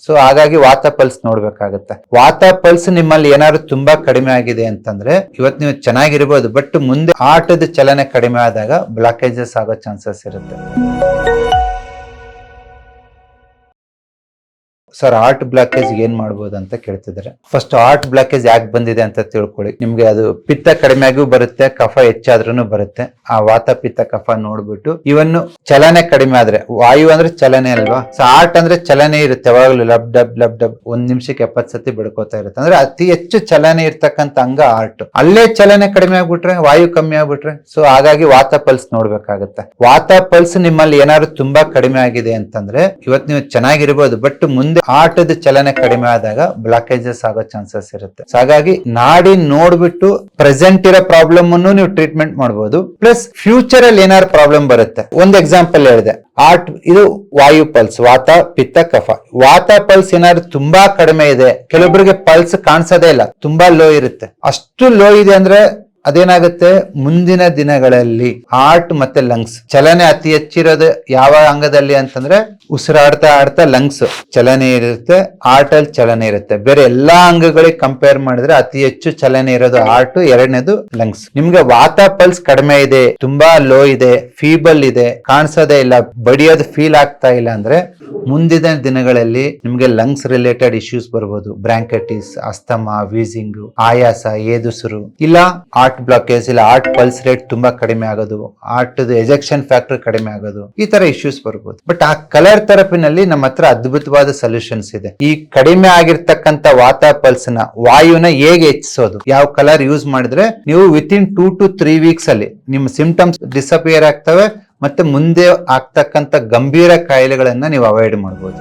So ಹಾಗಾಗಿ ವಾತ pulse ನೋಡ್ಬೇಕಾಗತ್ತೆ. ವಾತ ಪಲ್ಸ್ ನಿಮ್ಮಲ್ಲಿ ಏನಾದ್ರು ತುಂಬಾ ಕಡಿಮೆ ಆಗಿದೆ ಅಂತಂದ್ರೆ ಇವತ್ತು ನೀವು ಚೆನ್ನಾಗಿರ್ಬೋದು, ಬಟ್ ಮುಂದೆ ಆಟದ ಚಲನೆ ಕಡಿಮೆ ಆದಾಗ ಬ್ಲಾಕೇಜಸ್ ಆಗೋ ಚಾನ್ಸಸ್ ಇರುತ್ತೆ. ಸರ್, ಹಾರ್ಟ್ ಬ್ಲಾಕೇಜ್ ಏನ್ ಮಾಡ್ಬೋದು ಅಂತ ಕೇಳ್ತಿದ್ದಾರೆ. ಫಸ್ಟ್ ಹಾರ್ಟ್ ಬ್ಲಾಕೇಜ್ ಯಾಕೆ ಬಂದಿದೆ ಅಂತ ತಿಳ್ಕೊಳ್ಳಿ. ನಿಮ್ಗೆ ಅದು ಪಿತ್ತ ಕಡಿಮೆ ಆಗಿಯೂ ಬರುತ್ತೆ, ಕಫ ಹೆಚ್ಚಾದ್ರೂ ಬರುತ್ತೆ. ಆ ವಾತ ಪಿತ್ತ ಕಫ ನೋಡ್ಬಿಟ್ಟು ಇವನ್ನು ಚಲನೆ ಕಡಿಮೆ ಆದ್ರೆ, ವಾಯು ಅಂದ್ರೆ ಚಲನೆ ಅಲ್ವಾ, ಸೊ ಹಾರ್ಟ್ ಅಂದ್ರೆ ಚಲನೆ ಇರುತ್ತೆ ಯಾವಾಗ್ಲೂ, ಲಬ್ ಡಬ್ ಲಬ್ ಡಬ್ 1 ನಿಮಿಷಕ್ಕೆ 70 ಸತಿ ಬಡ್ಕೋತಾ ಇರುತ್ತೆ. ಅಂದ್ರೆ ಅತಿ ಹೆಚ್ಚು ಚಲನೆ ಇರ್ತಕ್ಕಂಥ ಅಂಗ ಹಾರ್ಟ್. ಅಲ್ಲೇ ಚಲನೆ ಕಡಿಮೆ ಆಗ್ಬಿಟ್ರೆ, ವಾಯು ಕಮ್ಮಿ ಆಗ್ಬಿಟ್ರೆ, ಸೊ ಹಾಗಾಗಿ ವಾತ ಪಲ್ಸ್ ನೋಡ್ಬೇಕಾಗತ್ತೆ. ವಾತ ಪಲ್ಸ್ ನಿಮ್ಮಲ್ಲಿ ಏನಾದ್ರು ತುಂಬಾ ಕಡಿಮೆ ಆಗಿದೆ ಅಂತಂದ್ರೆ ಇವತ್ತು ನೀವು ಚೆನ್ನಾಗಿರ್ಬೋದು, ಬಟ್ ಮುಂದೆ ಆಟದ ಚಲನೆ ಕಡಿಮೆ ಆದಾಗ ಬ್ಲಾಕೇಜಸ್ ಆಗೋ ಚಾನ್ಸಸ್ ಇರುತ್ತೆ. ಹಾಗಾಗಿ ನಾಡಿ ನೋಡ್ಬಿಟ್ಟು ಪ್ರೆಸೆಂಟ್ ಇರೋ ಪ್ರಾಬ್ಲಮ್ ಅನ್ನು ನೀವು ಟ್ರೀಟ್ಮೆಂಟ್ ಮಾಡಬಹುದು, ಪ್ಲಸ್ ಫ್ಯೂಚರ್ ಅಲ್ಲಿ ಏನಾದ್ರು ಪ್ರಾಬ್ಲಮ್ ಬರುತ್ತೆ. ಒಂದು ಎಕ್ಸಾಂಪಲ್ ಹೇಳಿದೆ, ಹಾರ್ಟ್ ಇದು ವಾಯು ಪಲ್ಸ್, ವಾತ ಪಿತ್ತ ಕಫ. ವಾತ ಪಲ್ಸ್ ಏನಾದ್ರು ತುಂಬಾ ಕಡಿಮೆ ಇದೆ, ಕೆಲವೊಬ್ಬರಿಗೆ ಪಲ್ಸ್ ಕಾಣಿಸೋದೇ ಇಲ್ಲ, ತುಂಬಾ ಲೋ ಇರುತ್ತೆ. ಅಷ್ಟು ಲೋ ಇದೆ ಅಂದ್ರೆ ಅದೇನಾಗುತ್ತೆ, ಮುಂದಿನ ದಿನಗಳಲ್ಲಿ ಹಾರ್ಟ್ ಮತ್ತೆ ಲಂಗ್ಸ್ ಚಲನೆ ಅತಿ ಹೆಚ್ಚಿರೋದು ಯಾವ ಅಂಗದಲ್ಲಿ ಅಂತಂದ್ರೆ ಉಸಿರಾಡ್ತಾ ಆಡ್ತಾ ಲಂಗ್ಸ್ ಚಲನೆ ಇರುತ್ತೆ, ಹಾರ್ಟ್ ಅಲ್ಲಿ ಚಲನೆ ಇರುತ್ತೆ. ಬೇರೆ ಎಲ್ಲಾ ಅಂಗಗಳಿಗೆ ಕಂಪೇರ್ ಮಾಡಿದ್ರೆ ಅತಿ ಹೆಚ್ಚು ಚಲನೆ ಇರೋದು ಹಾರ್ಟ್, ಎರಡನೇದು ಲಂಗ್ಸ್. ನಿಮ್ಗೆ ವಾತ ಪಲ್ಸ್ ಕಡಿಮೆ ಇದೆ, ತುಂಬಾ ಲೋ ಇದೆ, ಫೀಬಲ್ ಇದೆ, ಕಾಣಿಸೋದೇ ಇಲ್ಲ, ಬಡಿಯೋದು ಫೀಲ್ ಆಗ್ತಾ ಇಲ್ಲ ಅಂದ್ರೆ ಮುಂದಿನ ದಿನಗಳಲ್ಲಿ ನಿಮ್ಗೆ ಲಂಗ್ಸ್ ರಿಲೇಟೆಡ್ ಇಶ್ಯೂಸ್ ಬರ್ಬೋದು. ಬ್ರಾಂಕೈಟಿಸ್, ಅಸ್ತಮಾ, ವೀಸಿಂಗ್, ಆಯಾಸ, ಏದುಸಿರು, ಇಲ್ಲ ಹಾರ್ಟ್ ಬ್ಲಾಕೇಜ್, ಇಲ್ಲ ಹಾರ್ಟ್ ಪಲ್ಸ್ ರೇಟ್ ತುಂಬಾ ಕಡಿಮೆ ಆಗೋದು, ಹಾರ್ಟ್ ಎಜೆಕ್ಷನ್ ಫ್ಯಾಕ್ಟರ್ ಕಡಿಮೆ ಆಗೋದು, ಈ ತರ ಇಶ್ಯೂಸ್ ಬರ್ಬೋದು. ಬಟ್ ಆ ಕಲರ್ ಥೆರಪಿನಲ್ಲಿ ನಮ್ಮ ಹತ್ರ ಅದ್ಭುತವಾದ ಸೊಲ್ಯೂಷನ್ಸ್ ಇದೆ. ಈ ಕಡಿಮೆ ಆಗಿರ್ತಕ್ಕಂಥ ವಾತ ಪಲ್ಸ್ ನ ವಾಯುನ ಹೇಗೆ ಹೆಚ್ಚಿಸೋದು, ಯಾವ ಕಲರ್ ಯೂಸ್ ಮಾಡಿದ್ರೆ ನೀವು ವಿತಿನ್ 2 to 3 weeks ಅಲ್ಲಿ ನಿಮ್ಮ ಸಿಂಪ್ಟಮ್ಸ್ ಡಿಸಪಿಯರ್ ಆಗ್ತವೆ, ಮತ್ತೆ ಮುಂದೆ ಆಗ್ತಕ್ಕಂಥ ಗಂಭೀರ ಕಾಯಿಲೆಗಳನ್ನ ನೀವು ಅವಾಯ್ಡ್ ಮಾಡಬಹುದು.